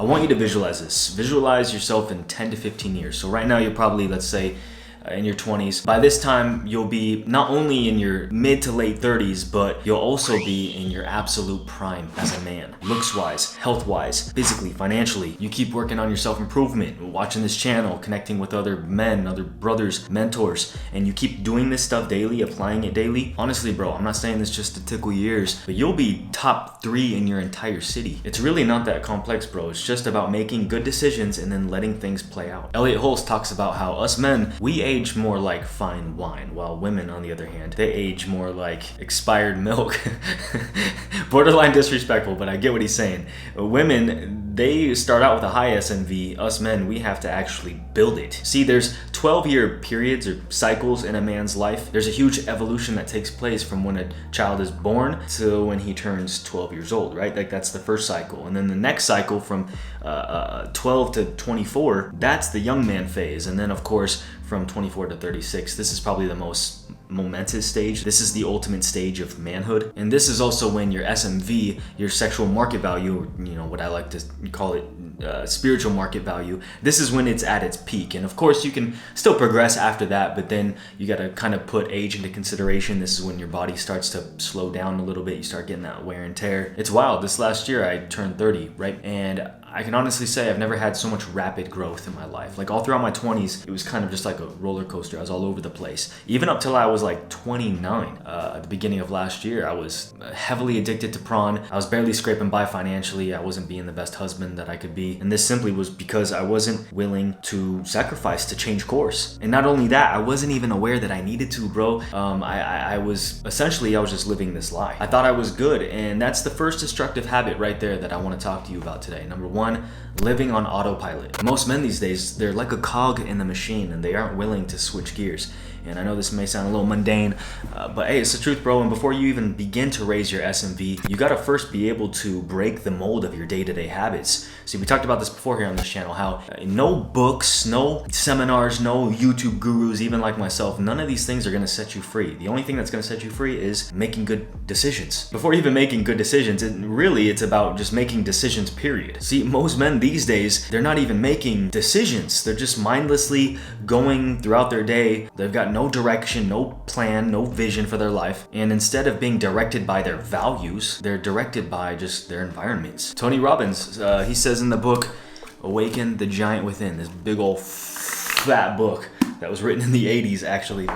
I want you to visualize this. Visualize yourself in 10 to 15 years. So right now you're probably, let's say, in your 20s. By this time, you'll be not only in your mid to late 30s, but you'll also be in your absolute prime as a man. Looks-wise, health-wise, physically, financially. You keep working on your self-improvement, watching this channel, connecting with other men, other brothers, mentors, and you keep doing this stuff daily, applying it daily. Honestly, bro, I'm not saying this just to tickle your ears, but you'll be top 3 in your entire city. It's really not that complex, bro. It's just about making good decisions and then letting things play out. Elliot Holst talks about how us men, we age more like fine wine, while women, on the other hand, they age more like expired milk. Borderline disrespectful, but I get what he's saying. Women, they start out with a high SMV. Us men, we have to actually build it. See, there's 12-year periods or cycles in a man's life. There's a huge evolution that takes place from when a child is born to when he turns 12 years old, right? Like, that's the first cycle. And then the next cycle from 12 to 24, that's the young man phase. And then, of course, from 24 to 36, this is probably the most momentous stage. This is the ultimate stage of manhood. And this is also when your SMV, your sexual market value, you know, what I like to call it, spiritual market value, this is when it's at its peak. And of course you can still progress after that, but then you got to kind of put age into consideration. This is when your body starts to slow down a little bit. You start getting that wear and tear. It's wild. This last year I turned 30, right? And I can honestly say I've never had so much rapid growth in my life. Like, all throughout my 20s, it was kind of just like a roller coaster. I was all over the place. Even up till I was like 29, at the beginning of last year, I was heavily addicted to prawn. I was barely scraping by financially. I wasn't being the best husband that I could be. And this simply was because I wasn't willing to sacrifice to change course. And not only that, I wasn't even aware that I needed to, bro. I was just living this lie. I thought I was good. And that's the first destructive habit right there that I want to talk to you about today. Number one, living on autopilot. Most men these days, they're like a cog in the machine and they aren't willing to switch gears. And I know this may sound a little mundane, but hey, it's the truth, bro. And before you even begin to raise your SMV, you gotta first be able to break the mold of your day-to-day habits. See, we talked about this before here on this channel, how no books, no seminars, no YouTube gurus, even like myself, none of these things are gonna set you free. The only thing that's gonna set you free is making good decisions. Before even making good decisions, it's about just making decisions, period. See, most men these days, they're not even making decisions. They're just mindlessly going throughout their day. They've got no direction, no plan, no vision for their life. And instead of being directed by their values, they're directed by just their environments. Tony Robbins, he says in the book, Awaken the Giant Within, this big old fat book that was written in the 80s, actually.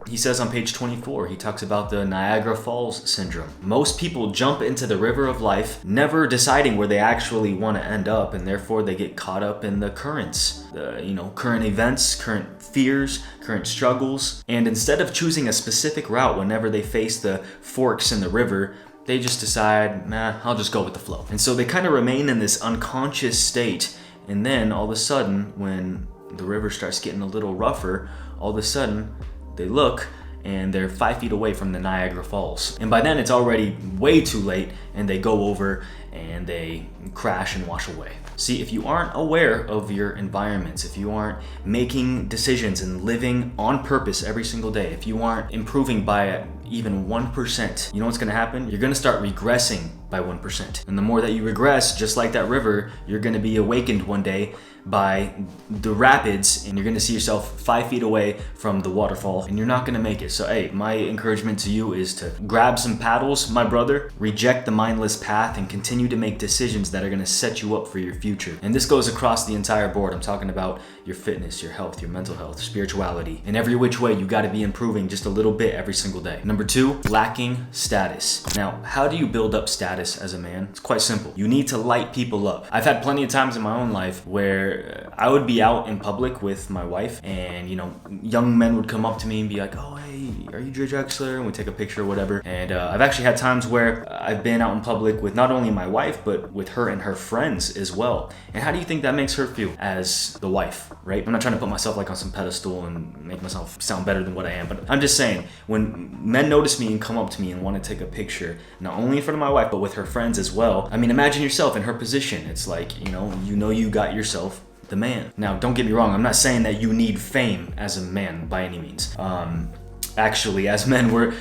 He says on page 24, he talks about the Niagara Falls syndrome. Most people jump into the river of life, never deciding where they actually want to end up, and therefore they get caught up in the currents, current events, current fears, current struggles. And instead of choosing a specific route whenever they face the forks in the river, they just decide, nah, I'll just go with the flow. And so they kind of remain in this unconscious state. And then all of a sudden, when the river starts getting a little rougher, all of a sudden they look and they're 5 feet away from the Niagara Falls. And by then it's already way too late and they go over and they crash and wash away. See, if you aren't aware of your environments, if you aren't making decisions and living on purpose every single day, if you aren't improving by even 1%, you know what's gonna happen? You're gonna start regressing by 1%. And the more that you regress, just like that river, you're gonna be awakened one day by the rapids and you're gonna see yourself 5 feet away from the waterfall and you're not gonna make it. So hey, my encouragement to you is to grab some paddles, my brother, reject the mindless path and continue to make decisions that are gonna set you up for your future. And this goes across the entire board. I'm talking about your fitness, your health, your mental health, spirituality. In every which way, you gotta be improving just a little bit every single day. Number two, lacking status. Now, how do you build up status as a man? It's quite simple. You need to light people up. I've had plenty of times in my own life where I would be out in public with my wife and, young men would come up to me and be like, oh, hey, are you Drexler? And we take a picture or whatever. And I've actually had times where I've been out in public with not only my wife, but with her and her friends as well. And how do you think that makes her feel as the wife, right? I'm not trying to put myself like on some pedestal and make myself sound better than what I am, but I'm just saying, when men notice me and come up to me and want to take a picture, not only in front of my wife, but with her friends as well. I mean, imagine yourself in her position. It's like, you got yourself the man. Now, don't get me wrong. I'm not saying that you need fame as a man by any means. Actually, as men, we're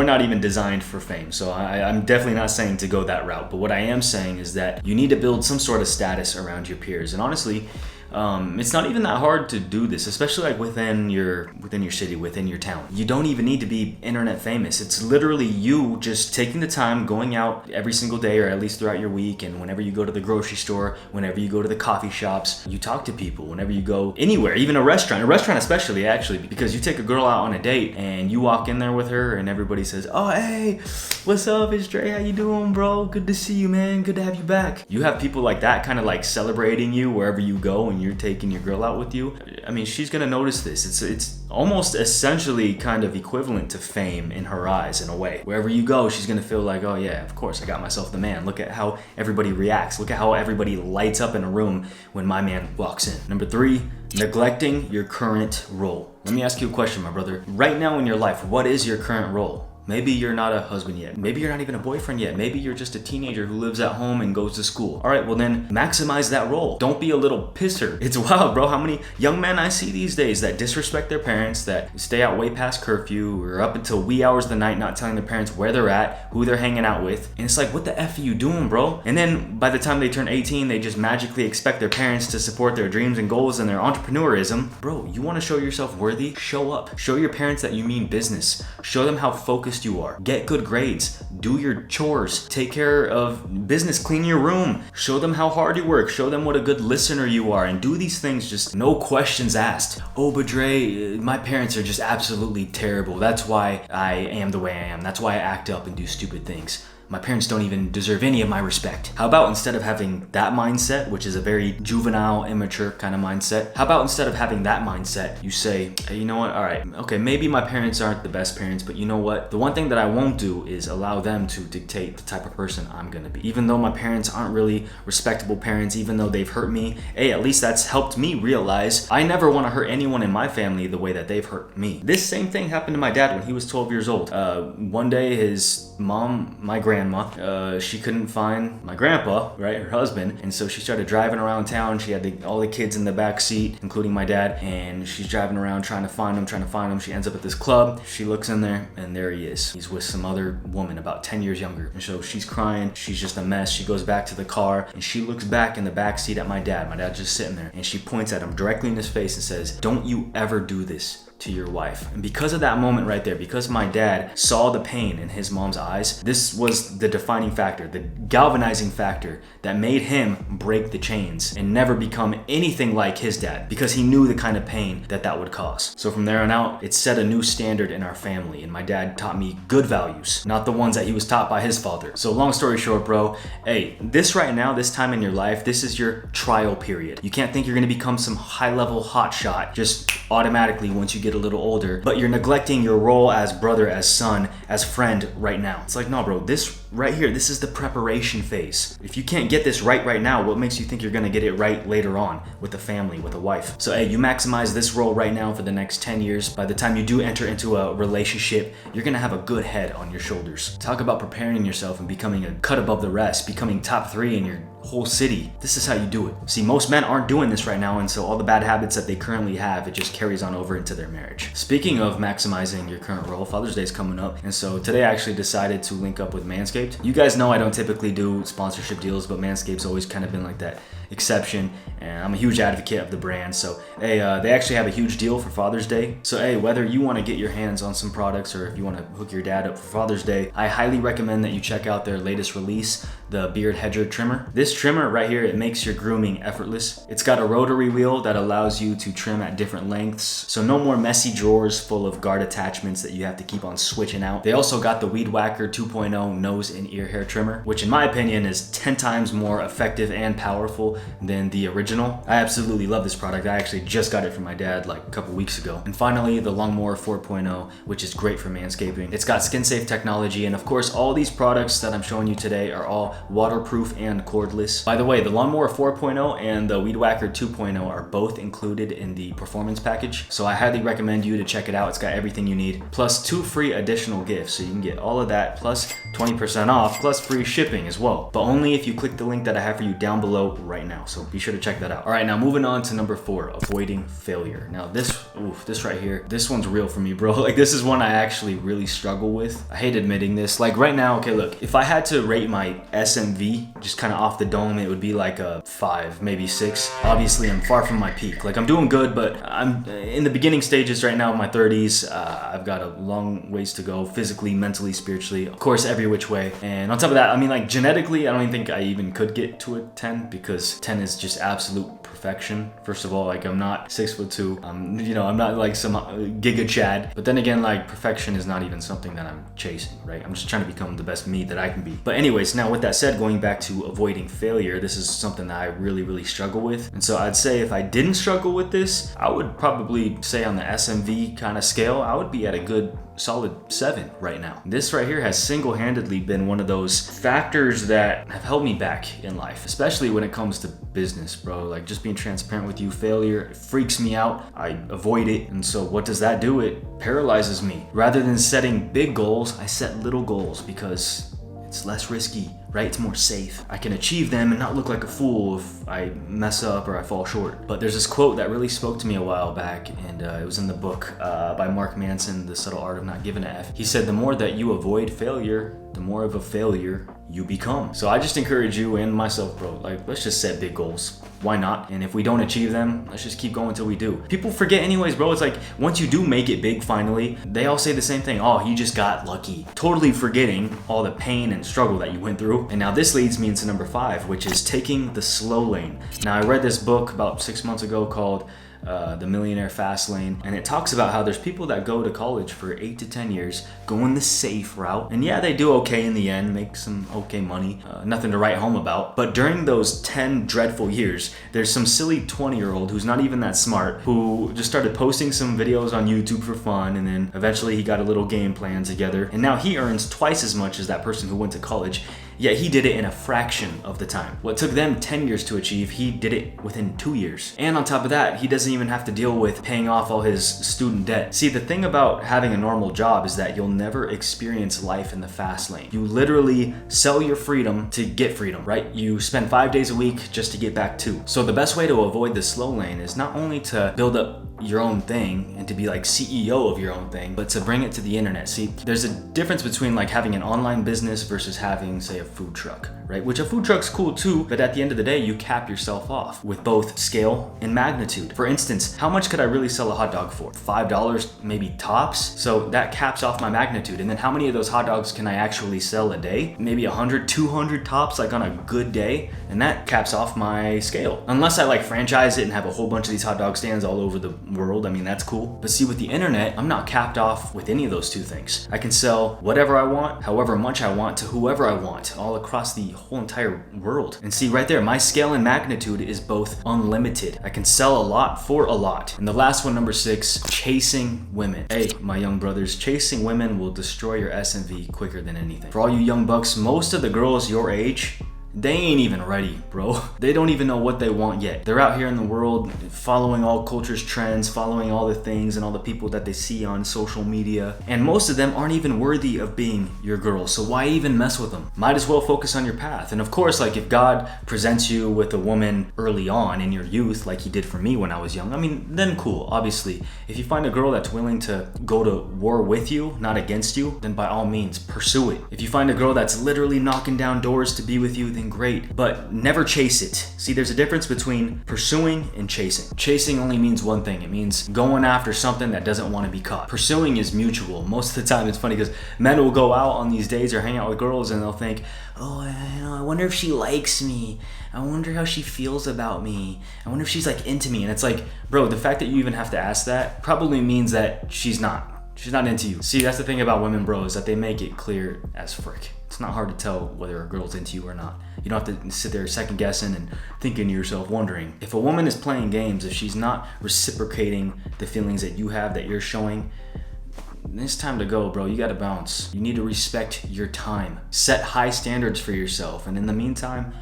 not even designed for fame. So I'm definitely not saying to go that route. But what I am saying is that you need to build some sort of status around your peers. And honestly, it's not even that hard to do this, especially like within your city, within your town. You don't even need to be internet famous. It's literally you just taking the time, going out every single day or at least throughout your week, and whenever you go to the grocery store, whenever you go to the coffee shops, you talk to people. Whenever you go anywhere, even a restaurant especially, actually, because you take a girl out on a date and you walk in there with her and everybody says, "Oh, hey, what's up? It's Dre. How you doing, bro? Good to see you, man. Good to have you back." You have people like that kind of like celebrating you wherever you go, and you're taking your girl out with you. I mean, she's gonna notice this. It's almost essentially kind of equivalent to fame in her eyes in a way. Wherever you go, she's gonna feel like, oh yeah, of course, I got myself the man. Look at how everybody reacts. Look at how everybody lights up in a room when my man walks in. Number 3, neglecting your current role. Let me ask you a question, my brother. Right now in your life, what is your current role? Maybe you're not a husband yet. Maybe you're not even a boyfriend yet. Maybe you're just a teenager who lives at home and goes to school. All right, well then maximize that role. Don't be a little pisser. It's wild, bro. How many young men I see these days that disrespect their parents, that stay out way past curfew or up until wee hours of the night not telling their parents where they're at, who they're hanging out with. And it's like, what the F are you doing, bro? And then by the time they turn 18, they just magically expect their parents to support their dreams and goals and their entrepreneurism. Bro, you want to show yourself worthy? Show up. Show your parents that you mean business. Show them how focused you are. Get good grades. Do your chores. Take care of business. Clean your room. Show them how hard you work. Show them what a good listener you are. And do these things just no questions asked. Oh, but Dre, my parents are just absolutely terrible. That's why I am the way I am. That's why I act up and do stupid things. My parents don't even deserve any of my respect. How about instead of having that mindset, which is a very juvenile, immature kind of mindset, how about instead of having that mindset, you say, hey, you know what, all right, okay, maybe my parents aren't the best parents, but you know what? The one thing that I won't do is allow them to dictate the type of person I'm gonna be. Even though my parents aren't really respectable parents, even though they've hurt me, hey, at least that's helped me realize I never wanna hurt anyone in my family the way that they've hurt me. This same thing happened to my dad when he was 12 years old. One day his mom, my grandma, she couldn't find my grandpa, right, her husband, and so she started driving around town. She had all the kids in the back seat, including my dad, and she's driving around trying to find him. She ends up at this club. She looks in there, and there he is. He's with some other woman about 10 years younger, and so she's crying. She's just a mess. She goes back to the car, and she looks back in the back seat at my dad. My dad's just sitting there, and she points at him directly in his face and says, "Don't you ever do this to your wife." And because of that moment right there, because my dad saw the pain in his mom's eyes, this was the defining factor, the galvanizing factor that made him break the chains and never become anything like his dad, because he knew the kind of pain that would cause. So from there on out, it set a new standard in our family, and my dad taught me good values, not the ones that he was taught by his father. So long story short, bro, hey, this right now, this time in your life, this is your trial period. You can't think you're gonna become some high-level hotshot just automatically once you get a little older, but you're neglecting your role as brother, as son, as friend right now. It's like, no, bro, this right here, this is the preparation phase. If you can't get this right now, what makes you think you're gonna get it right later on with a family, with a wife? So hey, you maximize this role right now for the next 10 years. By the time you do enter into a relationship, you're gonna have a good head on your shoulders. Talk about preparing yourself and becoming a cut above the rest, becoming top 3 in your whole city. This is how you do it. See, most men aren't doing this right now, and so all the bad habits that they currently have, it just carries on over into their marriage. Speaking of maximizing your current role, Father's Day is coming up, and so today I actually decided to link up with Manscaped. You guys know I don't typically do sponsorship deals, but Manscaped's always kind of been like that exception, and I'm a huge advocate of the brand. So hey, they actually have a huge deal for Father's Day. So hey, whether you want to get your hands on some products or if you want to hook your dad up for Father's Day, I highly recommend that you check out their latest release, the Beard Hedger Trimmer. This trimmer right here, it makes your grooming effortless. It's got a rotary wheel that allows you to trim at different lengths, so no more messy drawers full of guard attachments that you have to keep on switching out. They also got the Weed Whacker 2.0 nose and ear hair trimmer, which in my opinion is 10 times more effective and powerful than the original. I absolutely love this product. I actually just got it from my dad like a couple weeks ago. And finally, the Lawnmower 4.0, which is great for manscaping. It's got skin safe technology, and of course all these products that I'm showing you today are all waterproof and cordless. By the way, the Lawnmower 4.0 and the Weed Whacker 2.0 are both included in the performance package, so I highly recommend you to check it out. It's got everything you need, plus 2 free additional gifts, so you can get all of that, plus 20% off, plus free shipping as well, but only if you click the link that I have for you down below right now, so be sure to check that out. All right, now moving on to number 4, avoiding failure. Now this right here, this one's real for me, bro. Like, this is one I actually really struggle with. I hate admitting this. Like right now, okay, look, if I had to rate my SMV just kind of off the dome, it would be like a 5, maybe 6. Obviously, I'm far from my peak. Like, I'm doing good, but I'm in the beginning stages right now of my 30s. I've got a long ways to go, physically, mentally, spiritually, of course, every which way. And on top of that, I mean, like, genetically, I don't even think I even could get to a 10, because 10 is just absolute perfection. First of all, like, I'm not 6'2". I'm not like some Giga Chad. But then again, like, perfection is not even something that I'm chasing, right? I'm just trying to become the best me that I can be. But anyways, now with that said, going back to avoiding failure, this is something that I really, really struggle with. And so I'd say if I didn't struggle with this, I would probably say on the SMV kind of scale, I would be at a good solid 7 right now. This right here has single-handedly been one of those factors that have held me back in life, especially when it comes to business, bro. Like, just being transparent with you, failure freaks me out. I avoid it. And so what does that do? It paralyzes me. Rather than setting big goals, I set little goals because it's less risky, right? It's more safe. I can achieve them and not look like a fool if I mess up or I fall short. But there's this quote that really spoke to me a while back, and it was in the book by Mark Manson, The Subtle Art of Not Giving a F. He said, the more that you avoid failure, the more of a failure you become. So I just encourage you and myself, bro, like, let's just set big goals. Why not? And if we don't achieve them, let's just keep going until we do. People forget anyways, bro. It's like, once you do make it big finally, they all say the same thing. Oh, you just got lucky. Totally forgetting all the pain and struggle that you went through. And now this leads me into number 5, which is taking the slow lane. Now, I read this book about 6 months ago called The Millionaire Fast Lane, and it talks about how there's people that go to college for 8 to 10 years, going the safe route, and yeah, they do okay in the end, make some okay money, nothing to write home about. But during those 10 dreadful years, there's some silly 20-year-old who's not even that smart, who just started posting some videos on YouTube for fun, and then eventually he got a little game plan together, and now he earns twice as much as that person who went to college. Yet he did it in a fraction of the time. What took them 10 years to achieve, he did it within 2 years. And on top of that, he doesn't even have to deal with paying off all his student debt. See, the thing about having a normal job is that you'll never experience life in the fast lane. You literally sell your freedom to get freedom, right? You spend 5 days a week just to get back 2. So the best way to avoid the slow lane is not only to build up your own thing and to be like CEO of your own thing, but to bring it to the internet. See, there's a difference between like having an online business versus having, say, a food truck, right? Which a food truck's cool too, but at the end of the day, you cap yourself off with both scale and magnitude. For instance, how much could I really sell a hot dog for? $5 maybe tops? So that caps off my magnitude. And then how many of those hot dogs can I actually sell a day? Maybe 100, 200 tops, like on a good day. And that caps off my scale. Unless I like franchise it and have a whole bunch of these hot dog stands all over the world, I mean, that's cool. But see, with the internet, I'm not capped off with any of those two things. I can sell whatever I want, however much I want, to whoever I want, all across the whole entire world. And see, right there, my scale and magnitude is both unlimited. I can sell a lot for a lot. And the last one, number 6, chasing women. Hey, my young brothers, chasing women will destroy your SMV quicker than anything. For all you young bucks, most of the girls your age, they ain't even ready, bro. They don't even know what they want yet. They're out here in the world following all culture's trends, following all the things and all the people that they see on social media. And most of them aren't even worthy of being your girl. So why even mess with them? Might as well focus on your path. And of course, like if God presents you with a woman early on in your youth, like he did for me when I was young, I mean, then cool, obviously. If you find a girl that's willing to go to war with you, not against you, then by all means, pursue it. If you find a girl that's literally knocking down doors to be with you, then great, but never chase it. See, there's a difference between pursuing and chasing. Chasing only means one thing. It means going after something that doesn't want to be caught. Pursuing is mutual. Most of the time, it's funny because men will go out on these dates or hang out with girls and they'll think, oh, I wonder if she likes me. I wonder how she feels about me. I wonder if she's like into me. And it's like, bro, the fact that you even have to ask that probably means that she's not into you. See, that's the thing about women, bro, is that they make it clear as frick. It's not hard to tell whether a girl's into you or not. You don't have to sit there second guessing and thinking to yourself, wondering. If a woman is playing games, if she's not reciprocating the feelings that you have, that you're showing, It's time to go, bro. You gotta bounce. You need to respect your time. Set high standards for yourself. And in the meantime,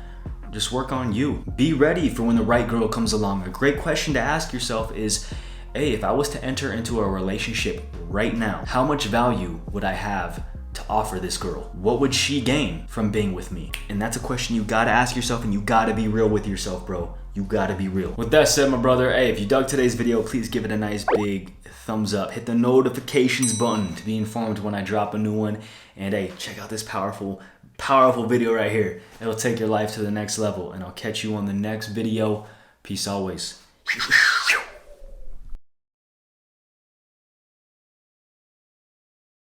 just work on you. Be ready for when the right girl comes along. A great question to ask yourself is, hey, if I was to enter into a relationship right now, how much value would I have to offer this girl? What would she gain from being with me? And that's a question you gotta ask yourself, and you gotta be real with yourself, bro. You gotta be real. With that said, my brother, hey, if you dug today's video, please give it a nice big thumbs up. Hit the notifications button to be informed when I drop a new one. And hey, check out this powerful video right here. It'll take your life to the next level. And I'll catch you on the next video. Peace always.